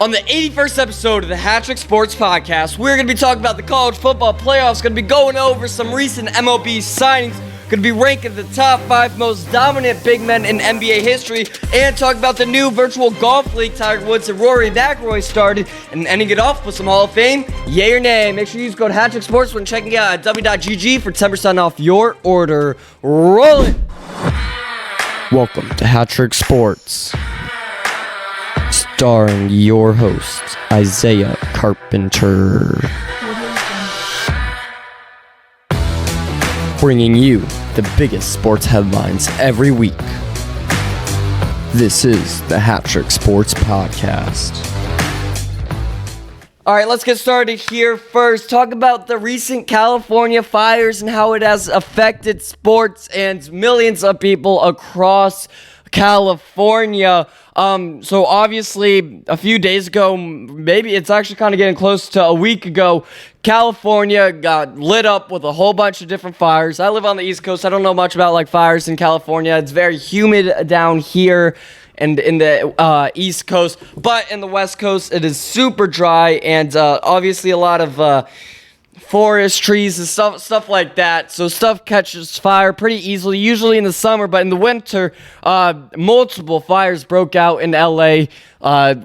On the 81st episode of the HatTrick Sports Podcast, we're going to be talking about the college football playoffs, going to be going over some recent MLB signings, going to be ranking the top 5 most dominant big men in NBA history, and talk about the new virtual golf league Tiger Woods and Rory McIlroy started, and ending it off with some Hall of Fame, yay or nay. Make sure you use code HatTrick Sports when checking out at w.gg for 10% off your order. Roll it! Welcome to HatTrick Sports, starring your host, Isaiah Carpenter. Bringing you the biggest sports headlines every week. This is the HatTrick Sports Podcast. All right, let's get started here first. Talk about the recent California fires and how it has affected sports and millions of people across California. So obviously a few days ago, maybe it's actually kind of getting close to a week ago, California got lit up with a whole bunch of different fires. I live on the East Coast. I don't know much about like fires in California. It's very humid down here and in the East Coast, but in the West Coast it is super dry, and obviously a lot of forest trees and stuff like that, so stuff catches fire pretty easily, usually in the summer, but in the winter, multiple fires broke out in LA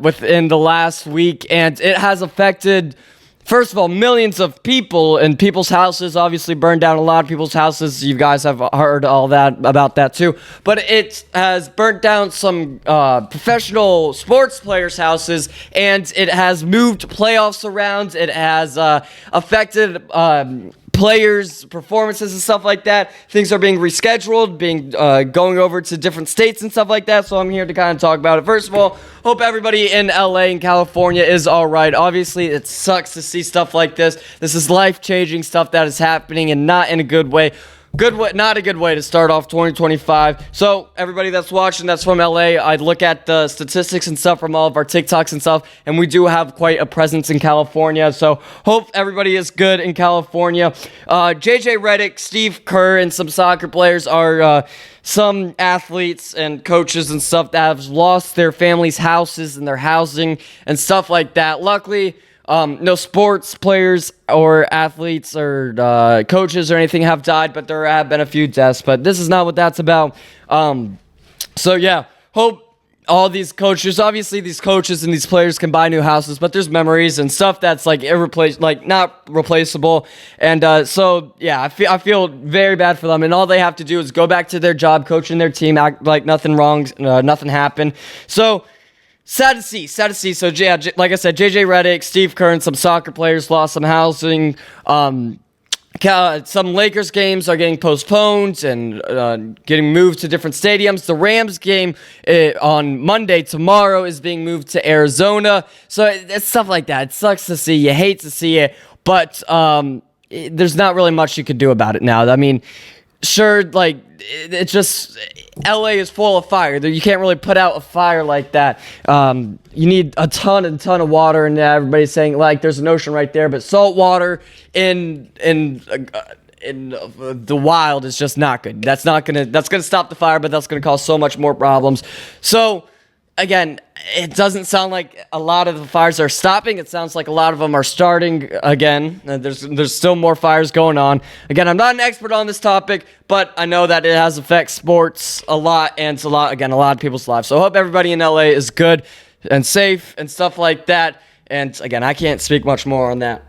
within the last week, and it has affected, first of all, millions of people, and people's houses obviously burned down. A lot of people's houses. You guys have heard all that about that too. But it has burnt down some professional sports players' houses, and it has moved playoffs around. It has affected players' performances and stuff like that. Things are being rescheduled, going over to different states and stuff like that. So I'm here to kind of talk about it. First of all, hope everybody in LA and California is all right. Obviously, it sucks to see stuff like this. This is life-changing stuff that is happening, and not in a good way. Not a good way to start off 2025. So everybody that's watching that's from LA, I'd look at the statistics and stuff from all of our TikToks and stuff, and we do have quite a presence in California. So hope everybody is good in California. JJ Redick, Steve Kerr, and some soccer players are some athletes and coaches and stuff that have lost their families' houses and their housing and stuff like that. Luckily, no sports players or athletes or coaches or anything have died, but there have been a few deaths. But this is not what that's about. So yeah, hope all these coaches, obviously these coaches and these players can buy new houses, but there's memories and stuff that's like not replaceable. And so yeah, I feel very bad for them, and all they have to do is go back to their job, coaching their team, act like nothing wrong, nothing happened. So Sad to see. So, yeah, like I said, JJ Redick, Steve Kerr, and some soccer players lost some housing. Some Lakers games are getting postponed and getting moved to different stadiums. The Rams game on Monday, tomorrow, is being moved to Arizona. So, it's stuff like that. It sucks to see. You hate to see it. But there's not really much you could do about it now. I mean, sure, like, it's just, LA is full of fire. You can't really put out a fire like that. You need a ton of water, and everybody's saying, like, there's an ocean right there, but salt water in the wild is just not good. That's gonna stop the fire, but that's gonna cause so much more problems. So, again, it doesn't sound like a lot of the fires are stopping. It sounds like a lot of them are starting again. There's still more fires going on. Again, I'm not an expert on this topic, but I know that it has affected sports a lot, and a lot of people's lives. So I hope everybody in LA is good and safe and stuff like that. And again, I can't speak much more on that.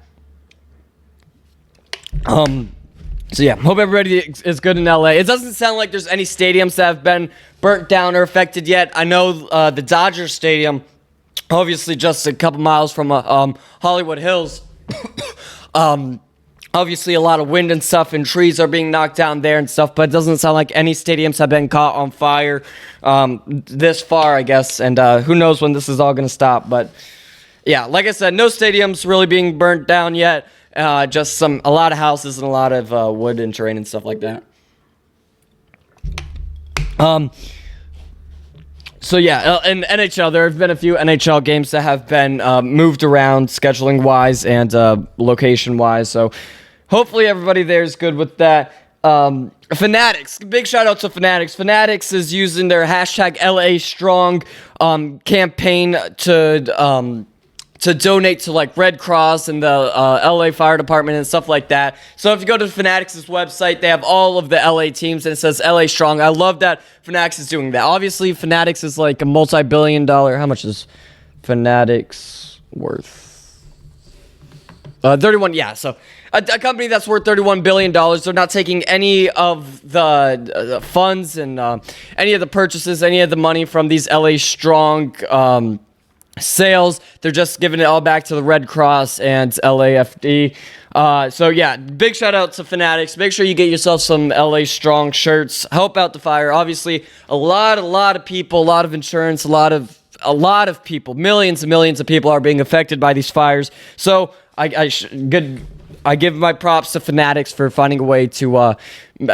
So yeah, hope everybody is good in LA. It doesn't sound like there's any stadiums that have been burnt down or affected yet. I know the Dodgers Stadium, obviously just a couple miles from Hollywood Hills. Obviously a lot of wind and stuff, and trees are being knocked down there and stuff, but it doesn't sound like any stadiums have been caught on fire this far, I guess. And who knows when this is all going to stop. But yeah, like I said, no stadiums really being burnt down yet. Just a lot of houses and a lot of wood and terrain and stuff like that. So yeah, in NHL, there have been a few NHL games that have been moved around scheduling wise and location wise. So hopefully everybody there is good with that. Fanatics, big shout out to Fanatics. Fanatics is using their hashtag LA Strong campaign to to donate to like Red Cross and the LA Fire Department and stuff like that. So if you go to Fanatics' website, they have all of the LA teams and it says LA Strong. I love that Fanatics is doing that. Obviously, Fanatics is like a multi-billion-dollar. How much is Fanatics worth? 31. Yeah. So a company that's worth $31 billion. They're not taking any of the funds and any of the purchases, any of the money from these LA Strong sales. They're just giving it all back to the Red Cross and LAFD. So yeah, big shout out to Fanatics. Make sure you get yourself some LA Strong shirts. Help out the fire. Obviously, a lot of people, a lot of insurance, a lot of people, millions and millions of people are being affected by these fires. So I give my props to Fanatics for finding a way to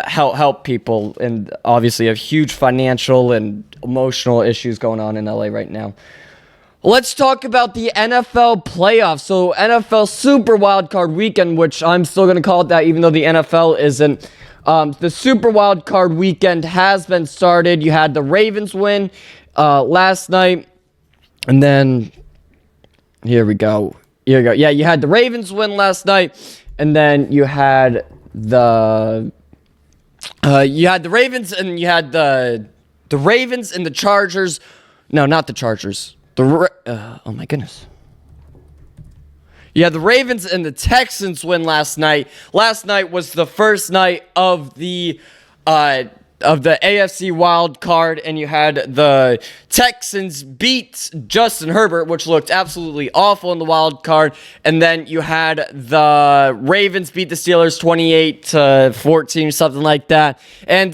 help people, and obviously have huge financial and emotional issues going on in LA right now. Let's talk about the NFL playoffs. So NFL Super Wildcard Weekend, which I'm still going to call it that, even though the NFL isn't. The Super Wildcard Weekend has been started. You had the Ravens win last night, and then here we go. Yeah, you had the Ravens win last night, and then you had the Ravens, and you had the Ravens and the Chargers. No, not the Chargers. Oh my goodness. Yeah, the Ravens and the Texans win last night. Last night was the first night of the AFC wild card, and you had the Texans beat Justin Herbert, which looked absolutely awful in the wild card, and then you had the Ravens beat the Steelers 28-14, something like that, and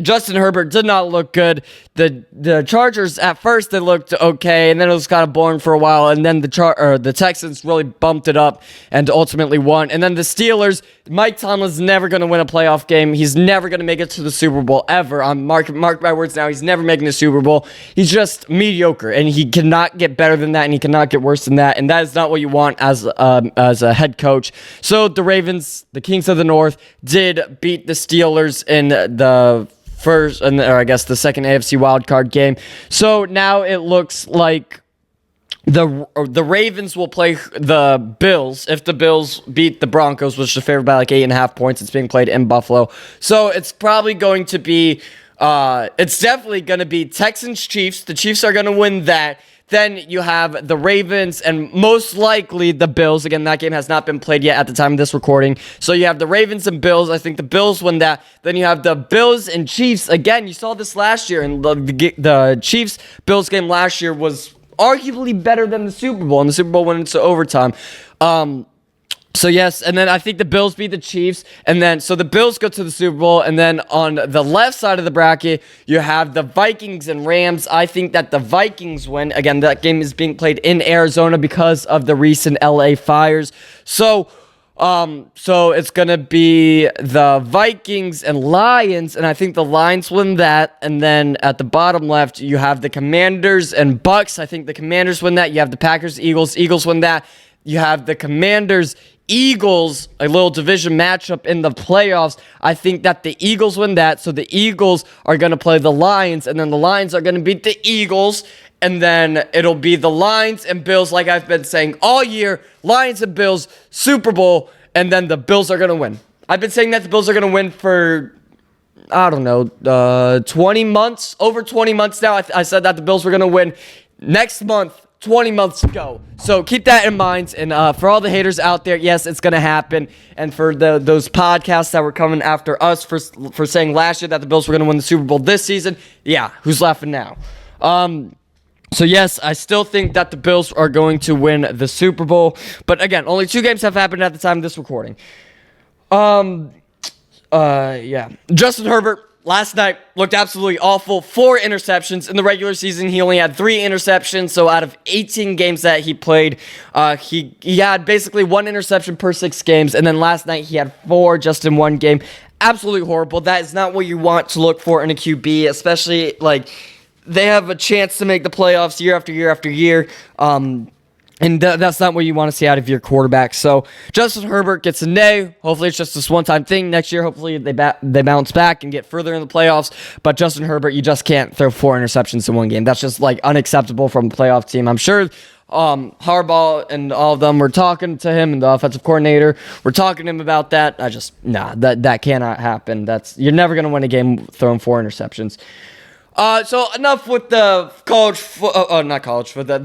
Justin Herbert did not look good. The Chargers, at first, they looked okay, and then it was kind of boring for a while, and then the Texans really bumped it up and ultimately won. And then the Steelers, Mike Tomlin's never going to win a playoff game. He's never going to make it to the Super Bowl, ever. I'm mark my words now. He's never making the Super Bowl. He's just mediocre, and he cannot get better than that, and he cannot get worse than that, and that is not what you want as a head coach. So the Ravens, the Kings of the North, did beat the Steelers in the second AFC wildcard game. So now it looks like the Ravens will play the Bills if the Bills beat the Broncos, which is favored by like 8.5 points. It's being played in Buffalo. So it's probably going to be, it's definitely going to be Texans-Chiefs. The Chiefs are going to win that. Then you have the Ravens and most likely the Bills. Again, that game has not been played yet at the time of this recording. So you have the Ravens and Bills. I think the Bills win that. Then you have the Bills and Chiefs. Again, you saw this last year. And the Chiefs-Bills game last year was arguably better than the Super Bowl. And the Super Bowl went into overtime. So yes, and then I think the Bills beat the Chiefs, and then so the Bills go to the Super Bowl, and then on the left side of the bracket, you have the Vikings and Rams. I think that the Vikings win. Again, that game is being played in Arizona because of the recent LA fires. So it's gonna be the Vikings and Lions, and I think the Lions win that. And then at the bottom left, you have the Commanders and Bucks. I think the Commanders win that. You have the Packers, Eagles win that. You have the Commanders, Eagles, a little division matchup in the playoffs. I think that the Eagles win that. So the Eagles are going to play the Lions, and then the Lions are going to beat the Eagles, and then it'll be the Lions and Bills, like I've been saying all year. Lions and Bills, Super Bowl, and then the Bills are going to win. I've been saying that the Bills are going to win for, I don't know, 20 months, over 20 months now. I said that the Bills were going to win next month. 20 months ago. So keep that in mind. And for all the haters out there, yes, it's going to happen. And for those podcasts that were coming after us for saying last year that the Bills were going to win the Super Bowl this season, yeah, who's laughing now? So yes, I still think that the Bills are going to win the Super Bowl. But again, only 2 games have happened at the time of this recording. Justin Herbert last night looked absolutely awful. 4 interceptions. In the regular season, he only had 3 interceptions. So out of 18 games that he played, he had basically 1 interception per 6 games. And then last night, he had 4 just in 1 game. Absolutely horrible. That is not what you want to look for in a QB, especially, like, they have a chance to make the playoffs year after year after year. And that's not what you want to see out of your quarterback. So Justin Herbert gets a nay. Hopefully it's just this one-time thing. Next year, hopefully they bounce back and get further in the playoffs. But Justin Herbert, you just can't throw 4 interceptions in one game. That's just like unacceptable from a playoff team. I'm sure Harbaugh and all of them were talking to him, and the offensive coordinator were talking to him about that. That cannot happen. You're never going to win a game throwing 4 interceptions. So enough with the the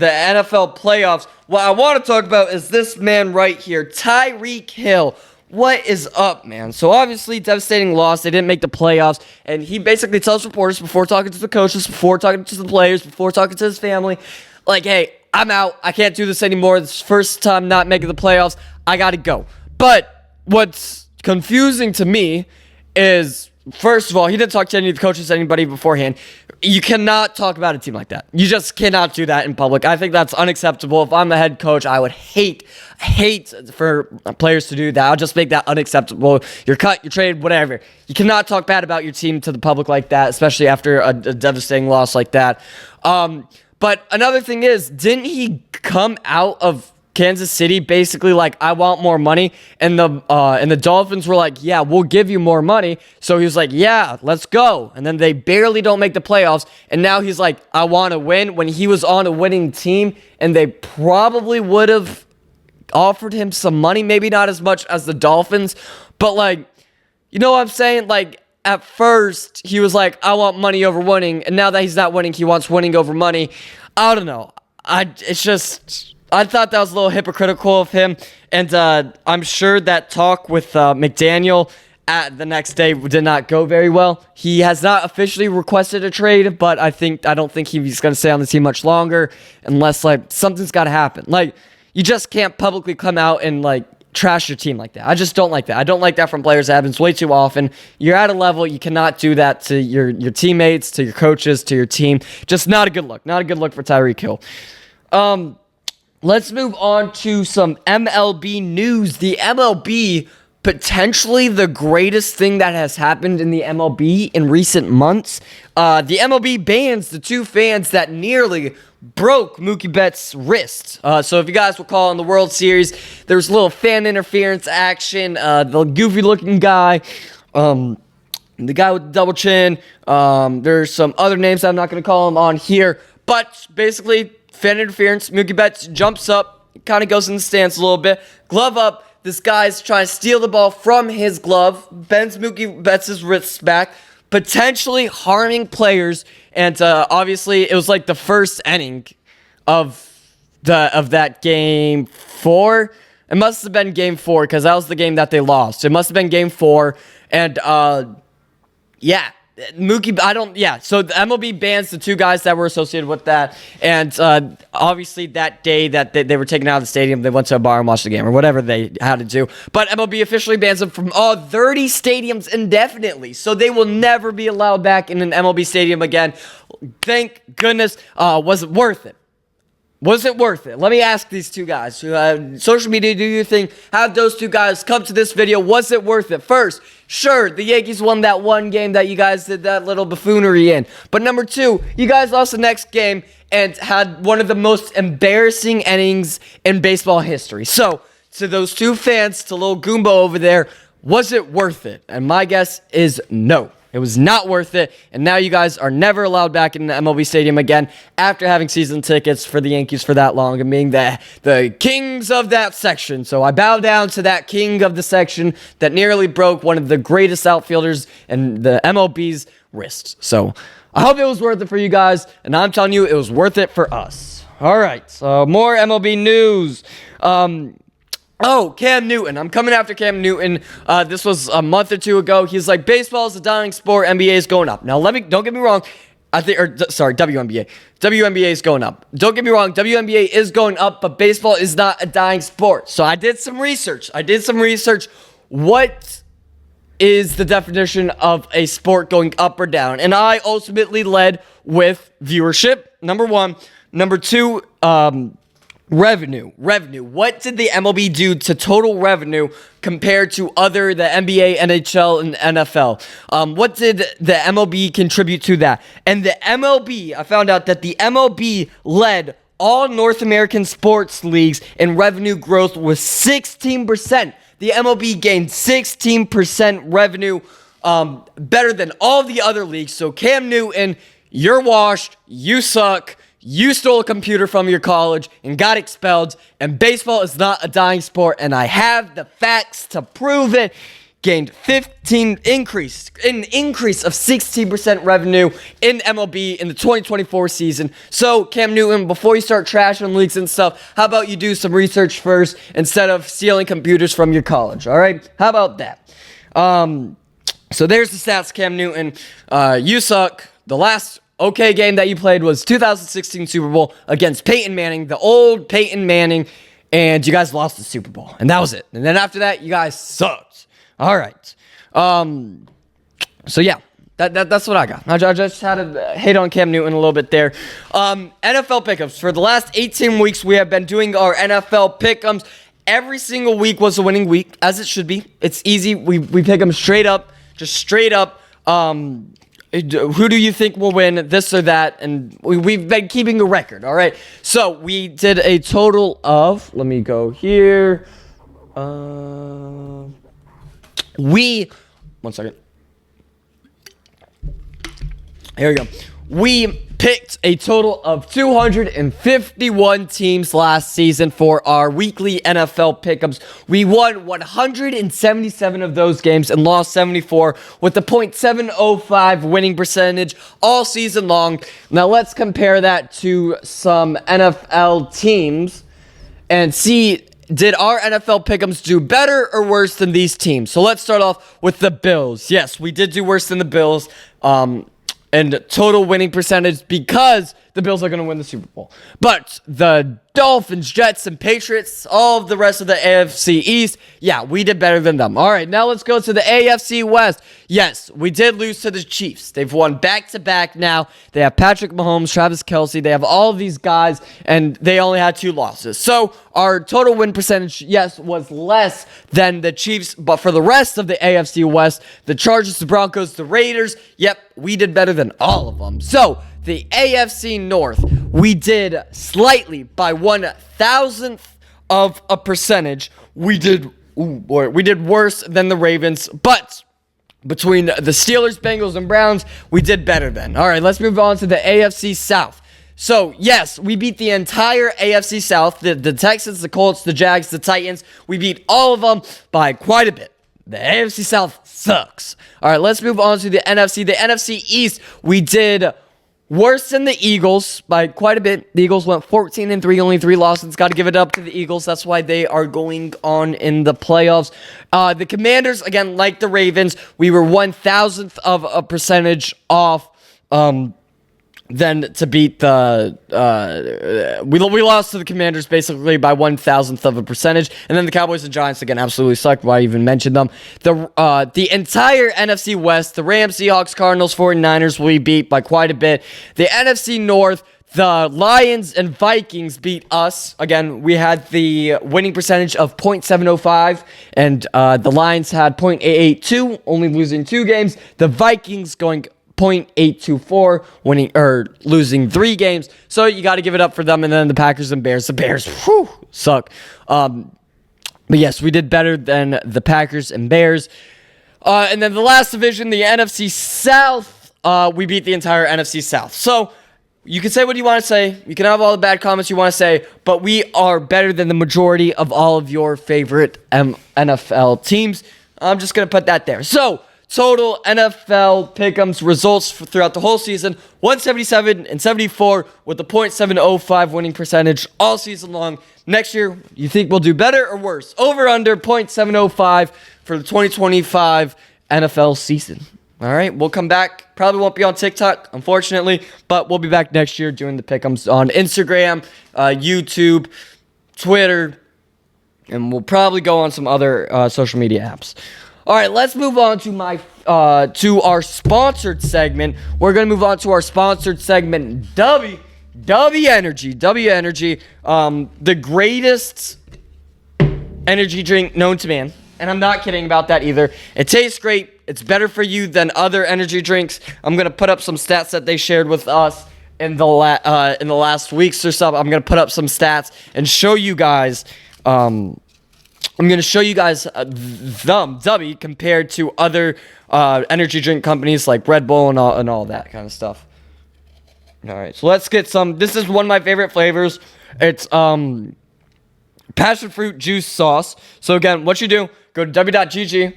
NFL playoffs. What I want to talk about is this man right here, Tyreek Hill. What is up, man? So obviously, devastating loss. They didn't make the playoffs, and he basically tells reporters before talking to the coaches, before talking to the players, before talking to his family, like, hey, I'm out. I can't do this anymore. This is the first time not making the playoffs. I got to go. But what's confusing to me is, first of all, he didn't talk to any of the coaches, anybody beforehand. You cannot talk about a team like that. You just cannot do that in public. I think that's unacceptable. If I'm the head coach, I would hate for players to do that. I'll just make that unacceptable. You're cut, you're traded, whatever. You cannot talk bad about your team to the public like that, especially after a devastating loss like that. But another thing is, didn't he come out of Kansas City basically like, I want more money, and the Dolphins were like, yeah, we'll give you more money. So he was like, yeah, let's go. And then they barely don't make the playoffs, and now he's like, I want to win, when he was on a winning team, and they probably would have offered him some money, maybe not as much as the Dolphins, but like, you know what I'm saying? Like, at first he was like, I want money over winning, and now that he's not winning, he wants winning over money. I don't know. I thought that was a little hypocritical of him, and I'm sure that talk with McDaniel at the next day did not go very well. He has not officially requested a trade, but I don't think he's going to stay on the team much longer unless like something's got to happen. Like, you just can't publicly come out and like trash your team like that. I just don't like that. I don't like that from players. It happens way too often. You're at a level, you cannot do that to your teammates, to your coaches, to your team. Just not a good look. Not a good look for Tyreek Hill. Let's move on to some MLB news. The MLB, potentially the greatest thing that has happened in the MLB in recent months. The MLB bans the 2 fans that nearly broke Mookie Betts' wrist. So if you guys recall in the World Series, there was a little fan interference action. The goofy-looking guy, the guy with the double chin. There's some other names I'm not going to call them on here. But basically, fan interference. Mookie Betts jumps up, kind of goes in the stance a little bit. Glove up. This guy's trying to steal the ball from his glove. Bends Mookie Betts' wrists back, potentially harming players. And obviously, it was like the first inning of that game 4. It must have been game 4 because that was the game that they lost. It must have been game 4. And yeah. So the MLB bans the 2 guys that were associated with that, and obviously that day that they were taken out of the stadium, they went to a bar and watched the game, or whatever they had to do, but MLB officially bans them from all 30 stadiums indefinitely, so they will never be allowed back in an MLB stadium again. Thank goodness. Was it worth it? Was it worth it? Let me ask these 2 guys. Social media, do your thing. Have those 2 guys come to this video. Was it worth it? First, sure, the Yankees won that one game that you guys did that little buffoonery in. But number 2, you guys lost the next game and had one of the most embarrassing innings in baseball history. So, to those 2 fans, to little Goomba over there, was it worth it? And my guess is no. It was not worth it, and now you guys are never allowed back in the MLB stadium again after having season tickets for the Yankees for that long and being the kings of that section. So I bow down to that king of the section that nearly broke one of the greatest outfielders in the MLB's wrists. So I hope it was worth it for you guys, and I'm telling you, it was worth it for us. All right, so more MLB news. Cam Newton. I'm coming after Cam Newton. This was a month or 2 ago. He's like, baseball is a dying sport. NBA is going up. Now, don't get me wrong. WNBA. WNBA is going up. Don't get me wrong. WNBA is going up, but baseball is not a dying sport. So I did some research. What is the definition of a sport going up or down? And I ultimately led with viewership, number 1. Number 2, revenue. What did the MLB do to total revenue compared to the NBA, NHL, and NFL? What did the MLB contribute to that? And the MLB, I found out that the MLB led all North American sports leagues, and revenue growth was 16%. The MLB gained 16% revenue, better than all the other leagues. So Cam Newton, you're washed, you suck, you stole a computer from your college and got expelled, and baseball is not a dying sport, and I have the facts to prove it. Gained an increase of 16% revenue in MLB in the 2024 season. So, Cam Newton, before you start trashing leagues and stuff, how about you do some research first instead of stealing computers from your college, all right? How about that? So there's the stats, Cam Newton. You suck. The last okay game that you played was 2016 Super Bowl against Peyton Manning, the old Peyton Manning, and you guys lost the Super Bowl. And that was it. And then after that, you guys sucked. All right. So yeah, that's what I got. I just had to hate on Cam Newton a little bit there. NFL Pickems. For the last 18 weeks, we have been doing our NFL Pickems. Every single week was a winning week, as it should be. It's easy. We pick them straight up, just straight up. Who do you think will win this or that? And we've been keeping a record, all right? So we did a total of, let me go here. One second. Here we go. We picked a total of 251 teams last season for our weekly NFL Pickems. We won 177 of those games and lost 74 with a .705 winning percentage all season long. Now let's compare that to some NFL teams and see, did our NFL Pickems do better or worse than these teams? So let's start off with the Bills. Yes, we did do worse than the Bills. And total winning percentage because the Bills are going to win the Super Bowl. But the Dolphins, Jets, and Patriots, all of the rest of the AFC East, yeah, we did better than them. All right, now let's go to the AFC West. Yes, we did lose to the Chiefs. They've won back-to-back now. They have Patrick Mahomes, Travis Kelce. They have all of these guys, and they only had 2 losses. So our total win percentage, yes, was less than the Chiefs. But for the rest of the AFC West, the Chargers, the Broncos, the Raiders, yep, we did better than all of them. So the AFC North, we did slightly by 1/1000th of a percentage. We did worse than the Ravens, but between the Steelers, Bengals, and Browns, we did better then. All right, let's move on to the AFC South. So, yes, we beat the entire AFC South, the Texans, the Colts, the Jags, the Titans. We beat all of them by quite a bit. The AFC South sucks. All right, let's move on to the NFC. The NFC East, we did worse than the Eagles by quite a bit. The Eagles went 14-3, only 3 losses. Got to give it up to the Eagles. That's why they are going on in the playoffs. The Commanders, again, like the Ravens, we were 1/1000th of a percentage off. Then to beat the we lost to the Commanders basically by 1/1000th of a percentage, and then the Cowboys and Giants again absolutely sucked. Why even mention them? The entire NFC West, the Rams, Seahawks, Cardinals, 49ers, we beat by quite a bit. The NFC North, the Lions and Vikings beat us. Again, we had the winning percentage of .705, and the Lions had .882, only losing 2 games. The Vikings going .824, winning or losing 3 games. So you got to give it up for them. And then the Packers and Bears. The Bears, suck. But yes, we did better than the Packers and Bears. And then the last division, the NFC South, we beat the entire NFC South. So you can say what you want to say. You can have all the bad comments you want to say, but we are better than the majority of all of your favorite NFL teams. I'm just going to put that there. So total NFL Pickems results throughout the whole season, 177 and 74 with a .705 winning percentage all season long. Next year, you think we'll do better or worse? Over under .705 for the 2025 NFL season. All right, we'll come back. Probably won't be on TikTok, unfortunately, but we'll be back next year doing the Pickems on Instagram, YouTube, Twitter, and we'll probably go on some other social media apps. All right, let's move on to our sponsored segment. We're gonna move on to our sponsored segment, W Energy, the greatest energy drink known to man, and I'm not kidding about that either. It tastes great. It's better for you than other energy drinks. I'm gonna put up some stats that they shared with us, in the last weeks or so. I'm gonna put up some stats and show you guys. I'm gonna show you guys the W compared to other energy drink companies like Red Bull and all that kind of stuff. All right, so let's get some. This is one of my favorite flavors. It's passion fruit juice sauce. So again, what you do, go to w.gg.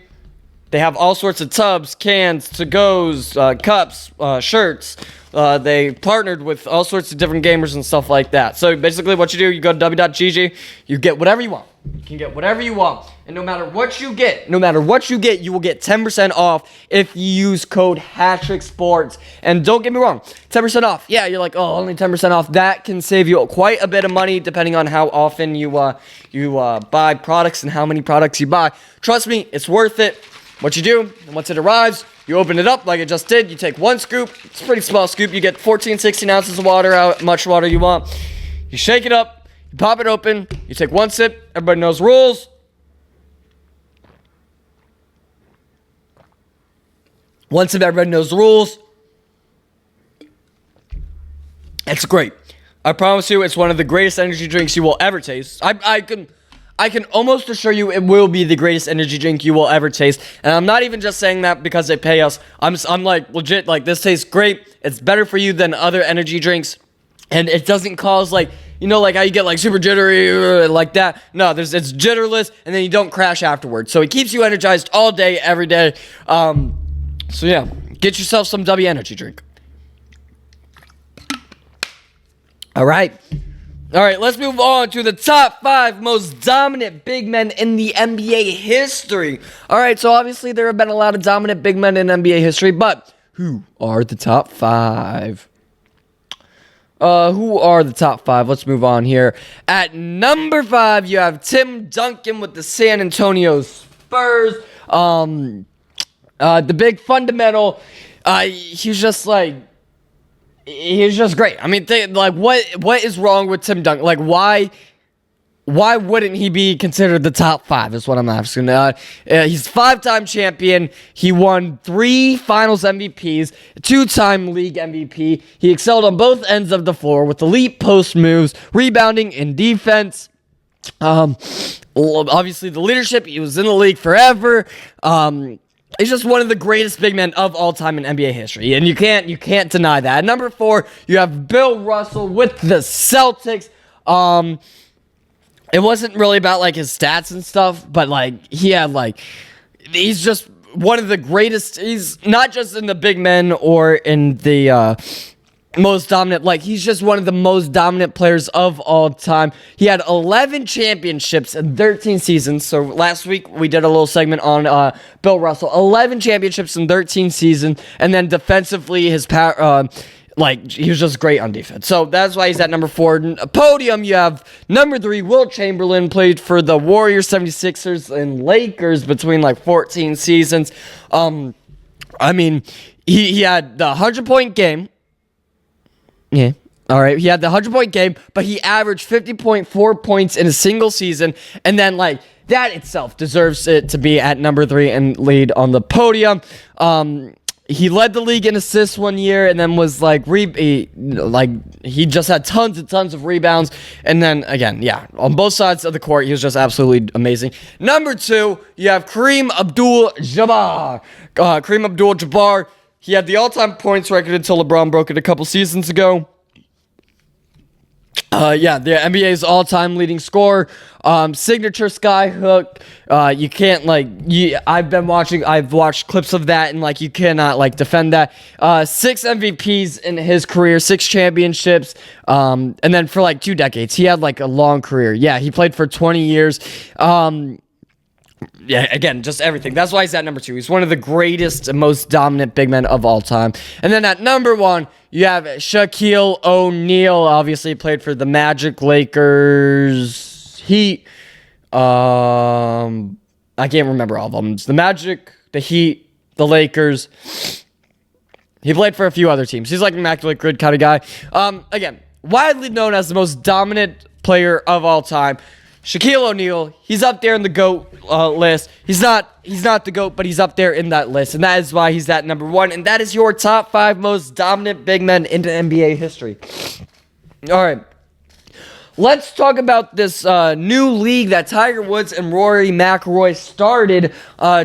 They have all sorts of tubs, cans, to-goes, cups, shirts. They partnered with all sorts of different gamers and stuff like that. So basically what you do, you go to w.gg, you get whatever you want. You can get whatever you want. And no matter what you get, you will get 10% off if you use code HatTrick Sports. And don't get me wrong, 10% off. Yeah, you're like, oh, only 10% off. That can save you quite a bit of money depending on how often you buy products and how many products you buy. Trust me, it's worth it. What you do, once it arrives, you open it up like I just did. You take one scoop. It's a pretty small scoop. You get 14, 16 ounces of water, how much water you want. You shake it up. You pop it open. You take one sip. Everybody knows the rules. One sip, everybody knows the rules. It's great. I promise you, it's one of the greatest energy drinks you will ever taste. I can almost assure you it will be the greatest energy drink you will ever taste. And I'm not even just saying that because they pay us. I'm like, legit, like, this tastes great. It's better for you than other energy drinks. And it doesn't cause, like, you know, like how you get, like, super jittery, like that. No, it's jitterless, and then you don't crash afterwards. So it keeps you energized all day, every day. So, yeah, get yourself some W energy drink. All right, let's move on to the top 5 most dominant big men in the NBA history. All right, so obviously there have been a lot of dominant big men in NBA history, but who are the top 5? Who are the top 5? Let's move on here. At number 5, you have Tim Duncan with the San Antonio Spurs. The big fundamental. He's just great. I mean, what is wrong with Tim Duncan? Like, why wouldn't he be considered the top 5 is what I'm asking. He's 5-time champion. He won 3 finals MVPs, 2-time league MVP. He excelled on both ends of the floor with elite post moves, rebounding, and defense. Obviously the leadership. He was in the league forever. He's just one of the greatest big men of all time in NBA history, and you can't deny that. At number 4, you have Bill Russell with the Celtics. It wasn't really about, like, his stats and stuff, but, like, he's just one of the greatest. He's not just in the big men or in the most dominant, like, he's just one of the most dominant players of all time. He had 11 championships in 13 seasons. So last week we did a little segment on Bill Russell. 11 championships in 13 seasons, and then defensively his power, he was just great on defense. So that's why he's at number 4. Podium, you have number 3, Wilt Chamberlain, played for the Warriors, 76ers, and Lakers between, like, 14 seasons. I mean, he had the 100-point game. Yeah. All right. He had the 100-point game, but he averaged 50.4 points in a single season. And then, like, that itself deserves it to be at number 3 and lead on the podium. He led the league in assists one year, and then was he just had tons and tons of rebounds. And then again, yeah, on both sides of the court, he was just absolutely amazing. Number 2, you have Kareem Abdul-Jabbar. Kareem Abdul-Jabbar. He had the all-time points record until LeBron broke it a couple seasons ago. The NBA's all-time leading scorer. Signature skyhook. You can't, I've watched clips of that, and, you cannot, defend that. 6 MVPs in his career, 6 championships. And then for, 2 decades, he had, a long career. Yeah, he played for 20 years. Yeah, again, just everything. That's why he's at number 2. He's one of the greatest and most dominant big men of all time. And then at number 1, you have Shaquille O'Neal. Obviously played for the Magic, Lakers, Heat. I can't remember all of them. It's the Magic, the Heat, the Lakers. He played for a few other teams. He's like an immaculate grid kind of guy. Again, widely known as the most dominant player of all time. Shaquille O'Neal, he's up there in the GOAT list. He's not the GOAT, but he's up there in that list, and that is why he's at number 1. And that is your top 5 most dominant big men in NBA history. All right. Let's talk about this new league that Tiger Woods and Rory McIlroy started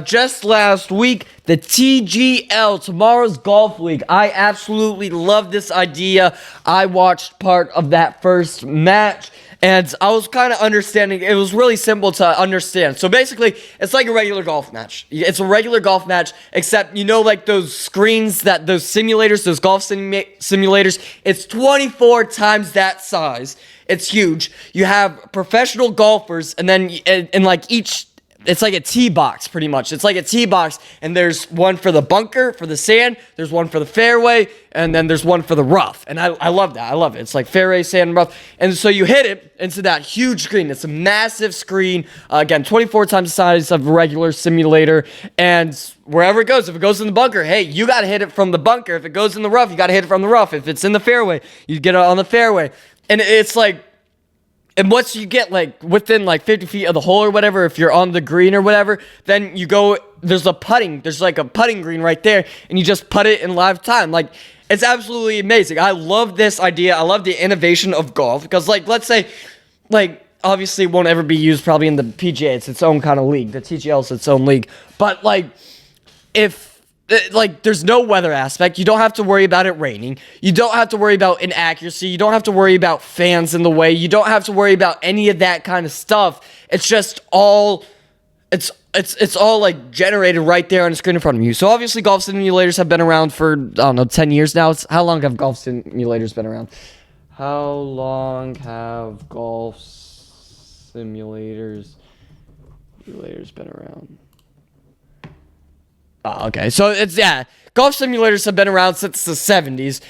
just last week, the TGL, Tomorrow's Golf League. I absolutely love this idea. I watched part of that first match, and I was kind of understanding. It was really simple to understand. So basically, it's like a regular golf match. It's a regular golf match, except, like those screens, those simulators, those golf simulators, it's 24 times that size. It's huge. You have professional golfers, and then in like each, it's like a tee box pretty much. It's like a tee box, and there's one for the bunker, for the sand, there's one for the fairway, and then there's one for the rough. And I love that. I love it. It's like fairway, sand, and rough. And so you hit it into that huge screen. It's a massive screen. Again, 24 times the size of a regular simulator. And wherever it goes, if it goes in the bunker, hey, you got to hit it from the bunker. If it goes in the rough, you got to hit it from the rough. If it's in the fairway, you get it on the fairway. And it's like, and once you get like within like 50 feet of the hole or whatever, if you're on the green or whatever, then you go, there's like a putting green right there, and you just putt it in live time. Like, it's absolutely amazing. I love this idea. I love the innovation of golf, because like, let's say, like, obviously it won't ever be used probably in the PGA. It's its own kind of league. The TGL is its own league. But like, there's no weather aspect. You don't have to worry about it raining. You don't have to worry about inaccuracy. You don't have to worry about fans in the way. You don't have to worry about any of that kind of stuff. It's just all, it's all like generated right there on the screen in front of you. So obviously golf simulators have been around for, 10 years now. How long have golf simulators been around? How long have golf simulators been around? Oh, okay. So golf simulators have been around since the 70s,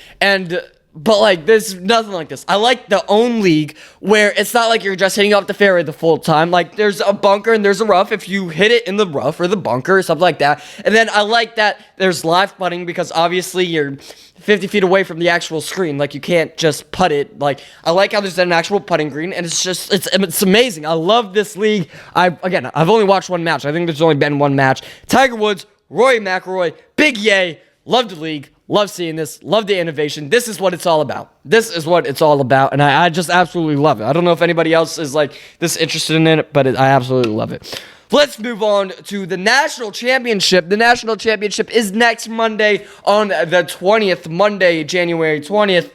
but like, there's nothing like this. I like the own league where it's not like you're just hitting off the fairway the full time. Like, there's a bunker and there's a rough if you hit it in the rough or the bunker or something like that. And then I like that there's live putting, because obviously you're 50 feet away from the actual screen. Like, you can't just putt it. Like, I like how there's an actual putting green, and it's amazing. I love this league. I've only watched one match. I think there's only been one match. Tiger Woods, Rory McIlroy, big yay. Love the league. Love seeing this. Love the innovation. This is what it's all about. And I just absolutely love it. I don't know if anybody else is like this interested in it, but I absolutely love it. Let's move on to the National Championship. The National Championship is next Monday on the 20th, Monday, January 20th.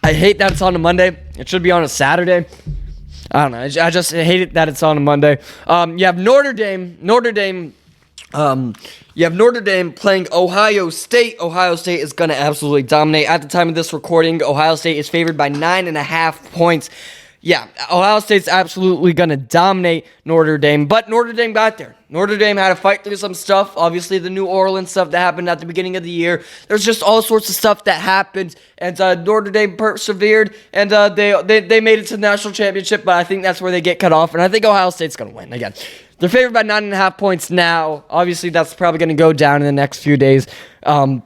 I hate that it's on a Monday. It should be on a Saturday. I don't know. I just hate it that it's on a Monday. You have Notre Dame. You have Notre Dame playing Ohio State. Ohio State is going to absolutely dominate. At the time of this recording, Ohio State is favored by 9.5 points. Yeah, Ohio State's absolutely going to dominate Notre Dame, but Notre Dame got there. Notre Dame had to fight through some stuff. Obviously, the New Orleans stuff that happened at the beginning of the year. There's just all sorts of stuff that happened, and Notre Dame persevered, and they made it to the national championship, but I think that's where they get cut off, and I think Ohio State's going to win again. They're favored by 9.5 points now. Obviously, that's probably going to go down in the next few days, but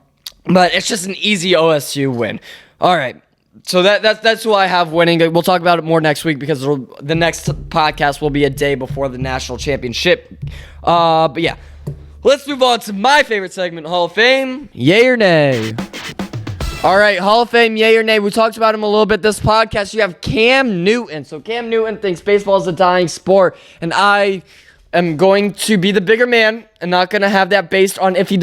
it's just an easy OSU win. All right. So that's who I have winning. We'll talk about it more next week, because the next podcast will be a day before the national championship. But yeah, let's move on to my favorite segment, Hall of Fame, yay or nay. All right, Hall of Fame, yay or nay. We talked about him a little bit this podcast. You have Cam Newton. So Cam Newton thinks baseball is a dying sport, and I am going to be the bigger man and not going to have that based on if he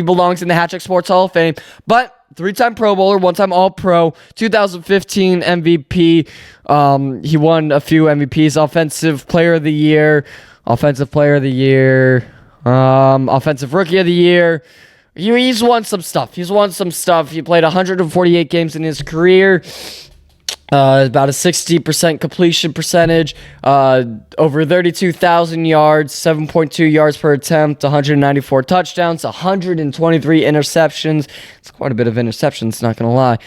belongs in the HatTrick Sports Hall of Fame. But 3-time Pro Bowler, 1-time All-Pro, 2015 MVP. He won a few MVPs, Offensive Player of the Year, Offensive Rookie of the Year. He's won some stuff. He played 148 games in his career. About a 60% completion percentage, over 32,000 yards, 7.2 yards per attempt, 194 touchdowns, 123 interceptions. It's quite a bit of interceptions, not going to lie.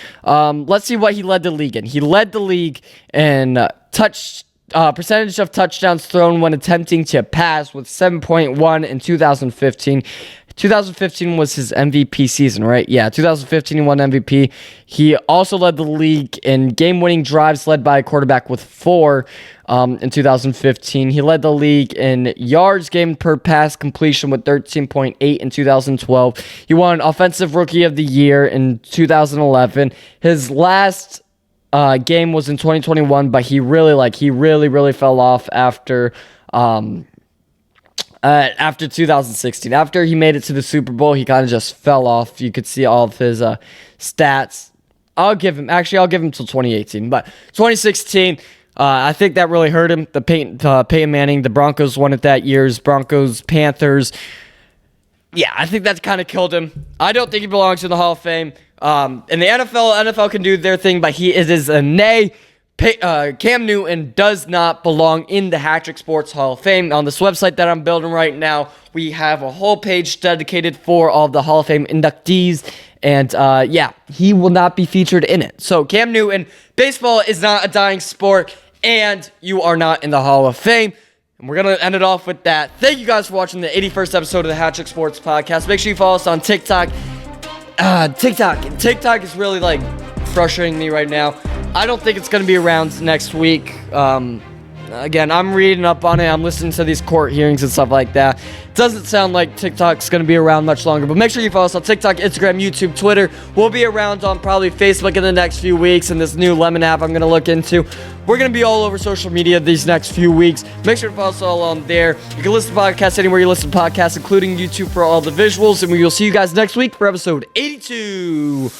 Let's see what he led the league in. He led the league in percentage of touchdowns thrown when attempting to pass with 7.1 in 2015. 2015 was his MVP season, right? Yeah, 2015 he won MVP. He also led the league in game-winning drives led by a quarterback with 4 in 2015. He led the league in yards game per pass completion with 13.8 in 2012. He won Offensive Rookie of the Year in 2011. His last game was in 2021, but he really fell off after 2016. After he made it to the Super Bowl, he kind of just fell off. You could see all of his stats. I'll give him till 2018, but 2016, I think that really hurt him. The Peyton Manning, the Broncos won it that year's Broncos, Panthers. Yeah, I think that kind of killed him. I don't think he belongs in the Hall of Fame. In the NFL can do their thing, but it is a nay. Cam Newton does not belong in the HatTrick Sports Hall of Fame. On this website that I'm building right now, we have a whole page dedicated for all of the Hall of Fame inductees. And he will not be featured in it. So Cam Newton, baseball is not a dying sport, and you are not in the Hall of Fame. And we're going to end it off with that. Thank you guys for watching the 81st episode of the HatTrick Sports Podcast. Make sure you follow us on TikTok. TikTok is really frustrating me right now. I don't think it's going to be around next week. Again, I'm reading up on it. I'm listening to these court hearings and stuff like that. Doesn't sound like TikTok's going to be around much longer, but make sure you follow us on TikTok, Instagram, YouTube, Twitter. We'll be around on probably Facebook in the next few weeks, and this new Lemon app I'm going to look into. We're going to be all over social media these next few weeks. Make sure to follow us all on there. You can listen to podcasts anywhere you listen to podcasts, including YouTube for all the visuals, and we will see you guys next week for episode 82.